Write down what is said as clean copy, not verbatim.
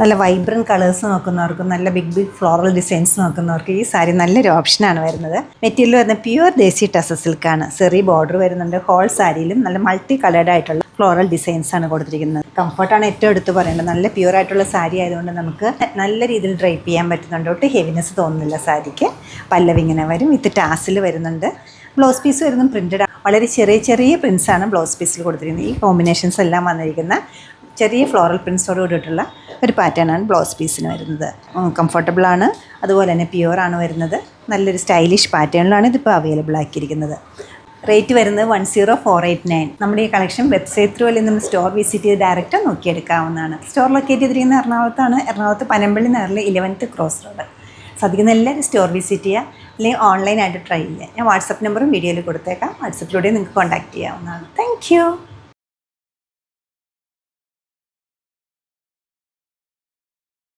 നല്ല vibrant colours നോക്കുന്നവർക്കും നല്ല big floral designs നോക്കുന്നവർക്ക് ഈ സാരി നല്ലൊരു ഓപ്ഷനാണ് വരുന്നത്. മെറ്റീരിയൽ വരുന്നത് പ്യുവർ ദേശി ടസർ സിൽക്കാണ്. ചെറിയ ബോർഡർ വരുന്നുണ്ട്. ഹോൾ സാരിയിലും നല്ല മൾട്ടി കളേർഡ് ആയിട്ടുള്ള ഫ്ലോറൽ ഡിസൈൻസ് ആണ് കൊടുത്തിരിക്കുന്നത്. കംഫർട്ടാണ് ഏറ്റവും എടുത്ത് പറയേണ്ടത്. നല്ല പ്യുവർ ആയിട്ടുള്ള സാരി ആയതുകൊണ്ട് നമുക്ക് നല്ല രീതിയിൽ ഡ്രൈപ്പ് ചെയ്യാൻ പറ്റുന്നുണ്ട്. ഒട്ടും ഹെവിനെസ് തോന്നുന്നില്ല സാരിക്ക്. പല്ലവി ഇങ്ങനെ വരും. വിത്ത് ടാസിൽ വരുന്നുണ്ട്. ബ്ലൗസ് പീസ് വരുന്നത് പ്രിൻറ്റഡ്. വളരെ ചെറിയ പ്രിൻസാണ് ബ്ലൗസ് പീസിൽ കൊടുത്തിരിക്കുന്നത്. ഈ കോമ്പിനേഷൻസ് എല്ലാം വന്നിരിക്കുന്ന ചെറിയ ഫ്ലോറൽ പ്രിൻസോട് കൂടിയിട്ടുള്ള ഒരു പാറ്റേണാണ് ബ്ലൗസ് പീസിന് വരുന്നത്. കംഫർട്ടബിളാണ്, അതുപോലെ തന്നെ പ്യുവറാണ് വരുന്നത്. നല്ലൊരു സ്റ്റൈലിഷ് പാറ്റേണിലാണ് ഇതിപ്പോൾ അവൈലബിൾ ആക്കിയിരിക്കുന്നത്. റേറ്റ് വരുന്നത് 10489. നമ്മുടെ ഈ കളക്ഷൻ വെബ്സൈറ്റ് ത്രൂ അല്ലെങ്കിൽ നമ്മൾ സ്റ്റോർ വിസിറ്റ് ചെയ്ത് ഡയറക്റ്റ് നോക്കിയെടുക്കാവുന്നതാണ്. സ്റ്റോർ ലൊക്കേറ്റ് ചെയ്തിരിക്കുന്ന എറണാകുളത്താണ്. എറണാകുളത്ത് പനമ്പള്ളി നഗറിലെ 11th ക്രോസ് റോഡ്. സാധിക്കുന്ന എല്ലാവരും സ്റ്റോർ വിസിറ്റ് ചെയ്യുക, അല്ലെങ്കിൽ ഓൺലൈനായിട്ട് ട്രൈ ചെയ്യുക. ഞാൻ വാട്സപ്പ് നമ്പറും വീഡിയോയിൽ കൊടുത്തേക്കാം. വാട്സപ്പിലൂടെ നിങ്ങൾക്ക് കോൺടാക്റ്റ് ചെയ്യാവുന്നതാണ്. താങ്ക്